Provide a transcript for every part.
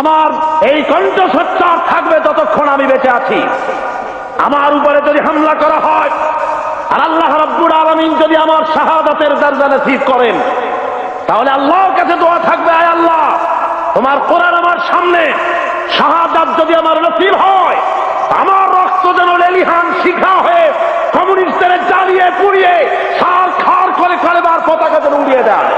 আমার এই কণ্ঠস্বর থাকবে ততক্ষণ আমি বেঁচে আছি। আমার উপরে যদি হামলা করা হয় আর আল্লাহ রাব্বুল আলামিন যদি আমার শাহাদাতের দরজা নসিব করেন, তাহলে আল্লাহর কাছে দোয়া থাকবে, আয় আল্লাহ, তোমার কোরআন আমার সামনে, শাহাদাত যদি আমার নসিব হয়, আমার রক্ত যেন লেলিহান শিখা হয়ে কমিউনিস্টদের জ্বালিয়ে পুড়িয়ে সার খার করে কালেমার পতাকা যেন উড়িয়ে দেয়।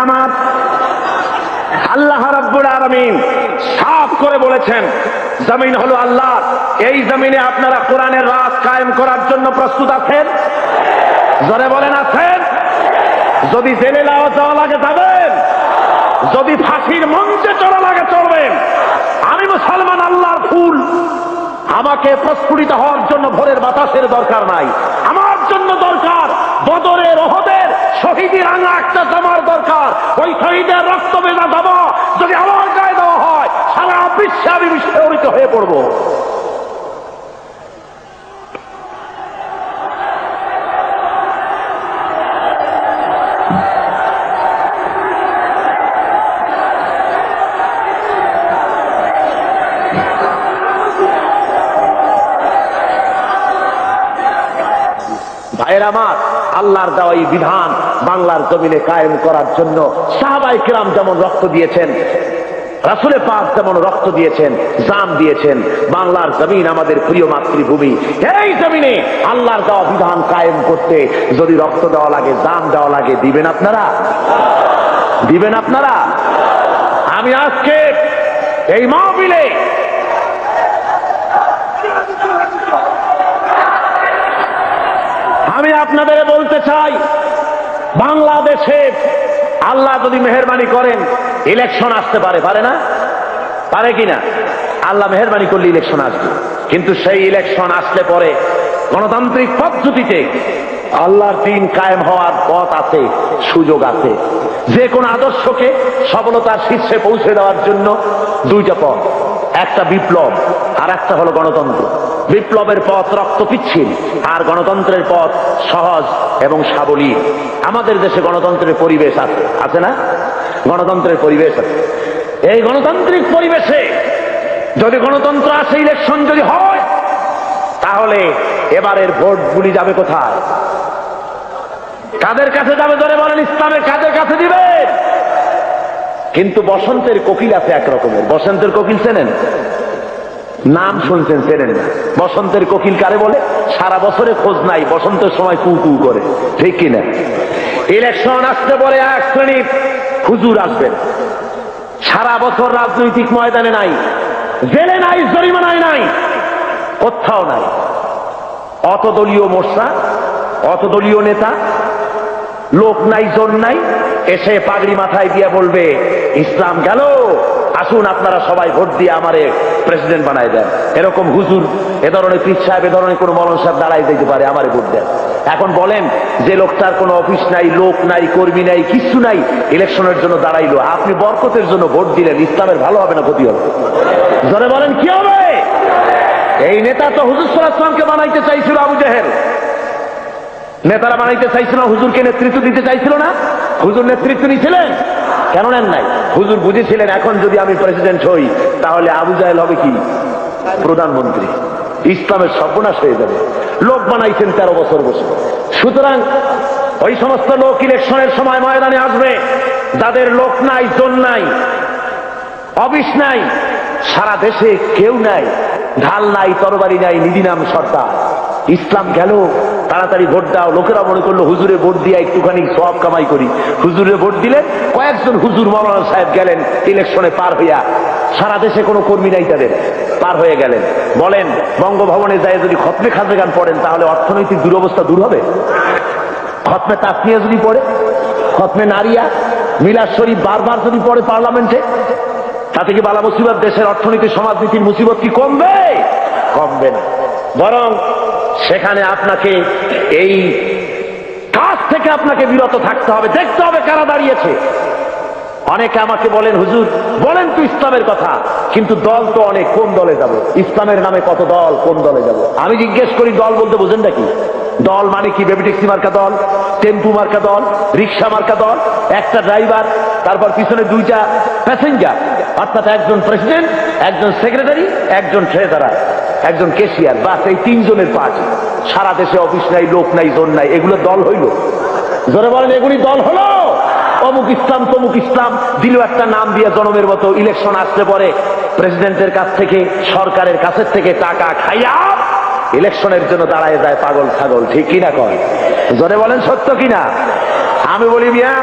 আমার আল্লাহ রাব্বুল আলামিন সাফ করে বলেছেন, জমিন হলো আল্লাহ, এই জমিনে আপনারা কোরআনের রাজ কায়েম করার জন্য প্রস্তুত আছেন? জোরে বলেন আছেন? যদি জেলে যাওয়া লাগে যাবেন, যদি ফাঁসির মঞ্চে চড়া লাগে চড়বেন। আমি মুসলমান আল্লাহর ফুল, আমাকে প্রস্ফুটিত হওয়ার জন্য ভোরের বাতাসের দরকার নাই। আমার জন্য দরকার বদরের, ওহদের শহীদের রাঙা একটা জামার দরকার। ওই শহীদের রক্ত ভেজা জামা যদি আমার গায়ে দেওয়া হয়, সারা বিশ্বে আমি বিস্ফোরিত হয়ে পড়ব। ভাইয়ের আমার, আল্লাহর দেওয়া এই বিধান বাংলার জমিনে কায়েম করার জন্য সাহাবায়ে কেরাম যেমন রক্ত দিয়েছেন, রাসূলে পাক যেমন রক্ত দিয়েছেন, জান দিয়েছেন, বাংলার জমিন আমাদের প্রিয় মাতৃভূমি। এই জমিনে আল্লাহর দেওয়া বিধান কায়েম করতে যদি রক্ত দেওয়া লাগে, জান দেওয়া লাগে, দিবেন আপনারা? দিবেন আপনারা? আমি আজকে এই মাহফিলে আমি আপনাদের বলতে চাই, বাংলাদেশে আল্লাহ যদি মেহেরবানি করেন ইলেকশন আসতে পারে, পারে না? পারে কিনা? আল্লাহ মেহেরবানি করলে ইলেকশন আসবে, কিন্তু সেই ইলেকশন আসলে পরে গণতান্ত্রিক পদ্ধতিতে আল্লাহর দ্বীন কায়েম হওয়ার পথ আছে, সুযোগ আছে। যে কোন আদর্শকে সফলতার শীর্ষে পৌঁছে দেওয়ার জন্য দুইটা পথ, একটা বিপ্লব আর একটা হলো গণতন্ত্র। বিপ্লবের পথ রক্ত পিচ্ছিল, আর গণতন্ত্রের পথ সহজ এবং সাবলীল। আমাদের দেশে গণতন্ত্রের পরিবেশ আছে, আছে না? গণতন্ত্রের পরিবেশ আছে। এই গণতান্ত্রিক পরিবেশে যদি গণতন্ত্র আসে, ইলেকশন যদি হয়, তাহলে এবারের ভোটগুলি যাবে কোথায়? কাদের কাছে যাবে? ধরে বলেন, ইসলামের কাদের কাছে দিবে? কিন্তু বসন্তের কোকিল আছে এক রকমের। বসন্তের কোকিল চেনেন? নাম শুনছেন, চেনেন না? বসন্তের কোকিল কারে বলে? সারা বছরে খোঁজ নাই, বসন্তের সময় কু কু করে, ঠিক কিনা? ইলেকশন আসতে পরে এক শ্রেণীর হুজুর আসবেন, সারা বছর রাজনৈতিক ময়দানে নাই, জেলে নাই, জরিমানায় নাই, কোথাও নাই। অতদলীয় মোর্চা, অতদলীয় নেতা, লোক নাই, জন নাই, এসে পাগড়ি মাথায় দিয়ে বলবে, ইসলাম গেল, আসুন আপনারা সবাই ভোট দিয়ে আমারে প্রেসিডেন্ট বানাই দেন। এরকম হুজুর, এ ধরনের পীর সাহেব, এ ধরনের কোন মৌলানা সাহেব দাঁড়াই দিতে পারে, আমারে ভোট দেন। এখন বলেন, যে লোকটার কোনো অফিস নাই, লোক নাই, কর্মী নাই, কিছু নাই, ইলেকশনের জন্য দাঁড়াইলো, আপনি বরকতের জন্য ভোট দিলেন, ইসলামের ভালো হবে না ক্ষতি হবে? জোরে বলেন, কি হবে? এই নেতা তো হুজুর সাল্লাল্লাহু আলাইহি ওয়াসাল্লামকে বানাইতে চাইছিল আবু জেহেল। নেতারা বানাইতে চাইছিল, হুজুরকে নেতৃত্ব দিতে চাইছিল না? হুজুর নেতৃত্ব নিয়েছিলেন? কেন নেন নাই? হুজুর বুঝেছিলেন, এখন যদি আমি প্রেসিডেন্ট হই, তাহলে আবু জাহেল হবে কি প্রধানমন্ত্রী, ইসলামের সর্বনাশ হয়ে যাবে। লোক বানাইছেন 13 বছর বসে। সুতরাং ওই সমস্ত লোক ইলেকশনের সময় ময়দানে আসবে, যাদের লোক নাই, জন নাই, অফিস নাই, সারা দেশে কেউ নাই, ঢাল নাই, তরবারি নাই, নিদিনাম সর্দার। ইসলাম গেল, তাড়াতাড়ি ভোট দাও। লোকেরা মনে করলো হুজুরে ভোট দিয়ে একটুখানি সওয়াব কামাই করি। হুজুরে ভোট দিলেন, কয়েকজন হুজুর মাওলানা সাহেব গেলেন ইলেকশনে পার হইয়া, সারা দেশে কোনো কর্মী নাই তাদের, পার হয়ে গেলেন। বলেন, বঙ্গভবনে যায় যদি খতমে খাজে গান পড়েন, তাহলে অর্থনৈতিক দুরবস্থা দূর হবে? খতমে তাসমিয়া যদি পড়ে, খতমে নারিয়া, মিলাদ শরীফ বারবার যদি পড়ে পার্লামেন্টে, তাতে কি বালা মুসিবত, দেশের অর্থনীতি, সমাজনীতির মুসিবত কি কমবে? কমবে না, বরং সেখানে আপনাকে এই কাজ থেকে আপনাকে বিরত থাকতে হবে, দেখতে হবে কারা দাঁড়িয়েছে। অনেকে আমাকে বলেন, হুজুর বলেন তো ইসলামের কথা, কিন্তু দল তো অনেক, কোন দলে যাব? ইসলামের নামে কত দল, কোন দলে যাব? আমি জিজ্ঞেস করি, দল বলতে বোঝেন নাকি? দল মানে কি? বেবি ট্যাক্সি মার্কা দল, টেম্পু মার্কা দল, রিক্সা মার্কা দল, একটা ড্রাইভার, তারপর পিছনে দুইটা প্যাসেঞ্জার, অর্থাৎ একজন প্রেসিডেন্ট, একজন সেক্রেটারি, একজন ট্রেজারার, একজন ক্যাশিয়ার, বাস, এই তিনজনের পার্টি। সারা দেশে অফিস নাই, লোক নাই, জোন নাই, এগুলো দল হইল? জোরে বলেন, এগুলি দল হলো? অমুক ইসলাম তমুক ইসলাম দিল একটা নাম দিয়ে জনমের মতো। ইলেকশন আসতে পরে প্রেসিডেন্টের কাছ থেকে, সরকারের কাছের থেকে টাকা খাইয়া ইলেকশনের জন্য দাঁড়ায় যায় পাগল ছাগল, ঠিক কিনা কয়? জোরে বলেন, সত্য কিনা? আমি বলি, মিয়া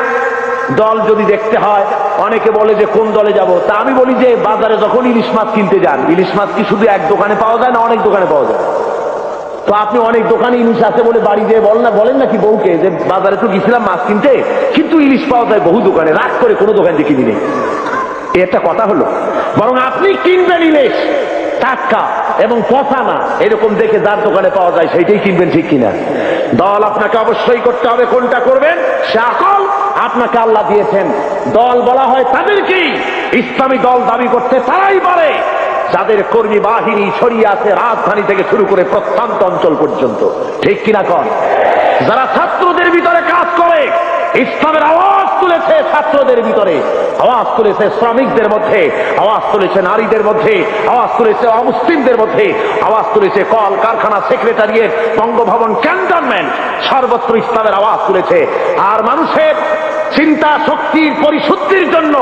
দল যদি দেখতে হয়, অনেকে বলে যে কোন দলে যাব, তা আমি বলি যে বাজারে যখন ইলিশ মাছ কিনতে যান, ইলিশ মাছ কি শুধু এক দোকানে পাওয়া যায় না অনেক দোকানে পাওয়া যায়? তো আপনি অনেক দোকানে ইলিশ আছে বলে বাড়ি যেয়ে বলেন নাকি বউকে যে বাজারে তো গেছিলাম মাছ কিনতে, কিন্তু ইলিশ পাওয়া যায় বহু দোকানে, রাগ করে কোনো দোকান দিয়ে কিনি নেই। এটা কথা হলো? বরং আপনি কিনবেন ইলিশ টাটকা এবং পচা না, এরকম দেখে যার দোকানে পাওয়া যায় সেইটাই কিনবেন, ঠিক কিনা? দল আপনাকে অবশ্যই করতে হবে। কোনটা করবেন সে আকল আপনাকে আল্লাহ দিয়েছেন। দল বলা হয় তাদেরকেই, ইসলামী দল দাবি করতে তারাই পারে যাদের কর্মী বাহিনী ছড়িয়ে আছে রাজধানী থেকে শুরু করে প্রত্যন্ত অঞ্চল পর্যন্ত, ঠিক কিনা কন? যারা ছাত্রদের ভিতরে কাজ করে, ইসলামের আওয়াজ তুলেছে ছাত্রদের ভিতরে, আওয়াজ তুলেছে শ্রমিকদের মধ্যে, আওয়াজ তুলেছে নারীদের মধ্যে, আওয়াজ তুলেছে অমুসলিমদের মধ্যে, আওয়াজ তুলেছে কল কারখানা, সেক্রেটারিয়েট, বঙ্গভবন, ক্যান্টনমেন্ট, সর্বত্র ইসলামের আওয়াজ তুলেছে। আর মানুষের চিন্তা শক্তির পরিশুদ্ধির জন্য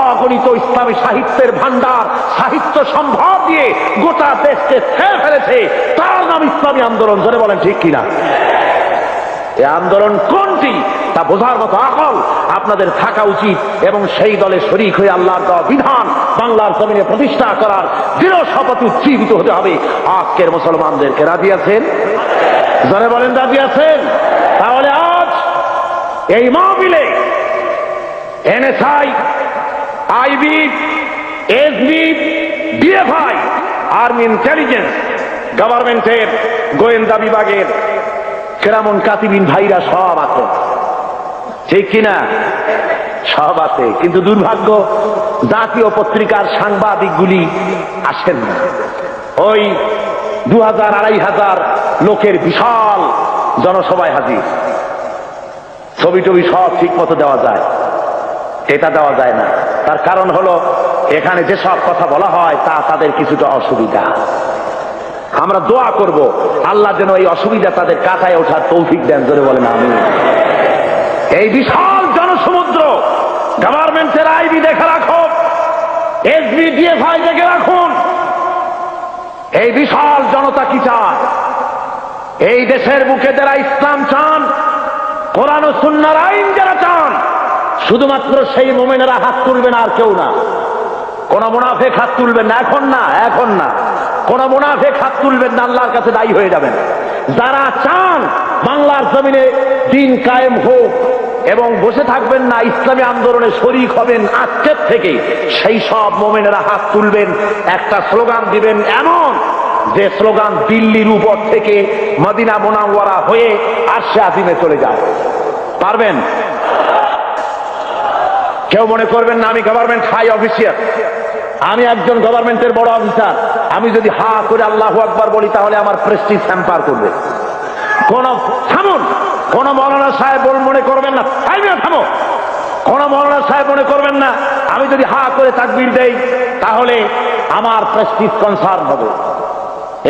অগণিত ইসলামী সাহিত্যের ভান্ডার, সাহিত্য সম্ভার দিয়ে গোটা দেশকে ছেড়ে ফেলেছে। তার নাম ইসলামী আন্দোলন। জোরে বলেন, ঠিক কিনা? এই আন্দোলন কোনটি তা বোঝার মতো আকল আপনাদের থাকা উচিত, এবং সেই দলে শরীক হয়ে আল্লাহর দেওয়া বিধান বাংলার জমিনে প্রতিষ্ঠা করার দৃঢ় শপথে উজ্জীবিত হতে হবে। আজকের মুসলমানদেরকে রাজি আছেন? জোরে বলেন, রাজি আছেন? তাহলে আজ এই মাহফিলে NSI, IB, SB, DFI, army intelligence, গভর্নমেন্টের গোয়েন্দা বিভাগের কেরামন কাতিবিন ভাইরা সব আছে, ঠিক কিনা? সব আছে, কিন্তু দুর্ভাগ্য জাতীয় পত্রিকার সাংবাদিকগুলি আসেন না। ওই 2000-2500 লোকের বিশাল জনসভায় হাজির, ছবি টবি সব ঠিক মতো দেওয়া যায়, এটা দেওয়া যায় না। তার কারণ হলো এখানে যেসব কথা বলা হয় তা তাদের কিছুটা অসুবিধা। আমরা দোয়া করব আল্লাহ যেন এই অসুবিধা তাদের কাটায় ওঠার তৌফিক দেন। জোরে বলেন আমিন। এই বিশাল জনসমুদ্র, গভর্নমেন্টের আইবি দেখে রাখো, এসবি, ডিএফআই দেখে রাখুন, এই বিশাল জনতা কি চায়? এই দেশের বুকে যারা ইসলাম চান, কোরআন ও সুন্নাহর আইন যারা চান, শুধুমাত্র সেই মুমিনেরা হাত তুলবেন, আর কেউ না। কোন মুনাফিক হাত তুলবেন না, এখন না, এখন না। কোন মুনাফিক হাত তুলবেন না, আল্লাহর কাছে দায়ী হয়ে যাবেন। যারা চান বাংলার জমিনে দিন কায়েম হোক এবং বসে থাকবেন না, ইসলামী আন্দোলনে শরীক হবেন আজকের থেকে, সেই সব মুমিনেরা হাত তুলবেন, একটা স্লোগান দিবেন এমন যে স্লোগান দিল্লির উপর থেকে মদিনা মুনাওয়ারা হয়ে আরশে আজিমে চলে যায়। পারবেন? কেউ মনে করবেন না আমি গভর্নমেন্ট হাই অফিসার, আমি একজন গভর্নমেন্টের বড় অফিসার, আমি যদি হা করে আল্লাহু আকবার বলি তাহলে আমার প্রেস্টিজ হ্যাম্পার করবে। থামুন, কোন মৌলানা সাহেব মনে করবেন না, থামো, কোন মৌলানা সাহেব মনে করবেন না আমি যদি হা করে তাকবীর দেই তাহলে আমার প্রেস্টিজ কনসার্ন হবে।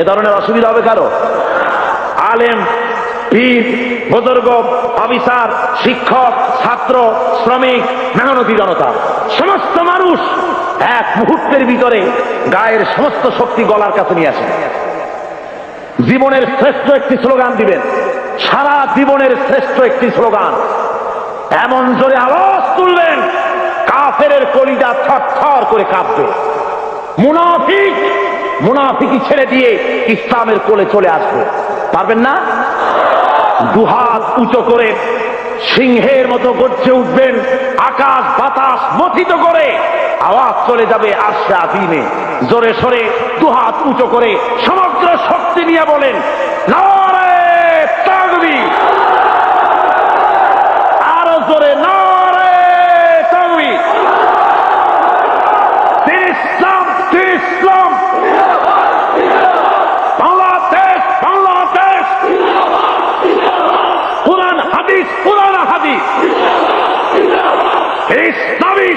এ ধরনের অসুবিধা হবে কারো? আলেম, পীর, বুজুর্গ, অফিসার, শিক্ষক, ছাত্র, শ্রমিক, মেহনতি জনতা, সমস্ত মানুষ এক মুহূর্তের ভিতরে গায়ের সমস্ত শক্তি গলার কাছে নিয়ে আসেন। জীবনের শ্রেষ্ঠ একটি স্লোগান দিবেন, সারা জীবনের শ্রেষ্ঠ একটি স্লোগান, এমন জোরে আওয়াজ তুলবেন কাফেরের কলিজা থরথর করে কাঁপবে। মুনাফিকি ছেড়ে দিয়ে ইসলামের কোলে চলে আসবে। পারবেন না? দুহাত উঁচু করে সিংহের মতো গর্জে উঠবেন, আকাশ বাতাস মথিত করে আওয়াজ চলে যাবে আরশে আজিমে। জোরে সরে দুহাত উঁচু করে সমগ্র শক্তি নিয়ে বলেন নারে তাকবীর।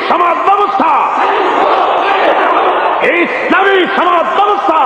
সমাজ ব্যবস্থা, ইসলামী সমাজ ব্যবস্থা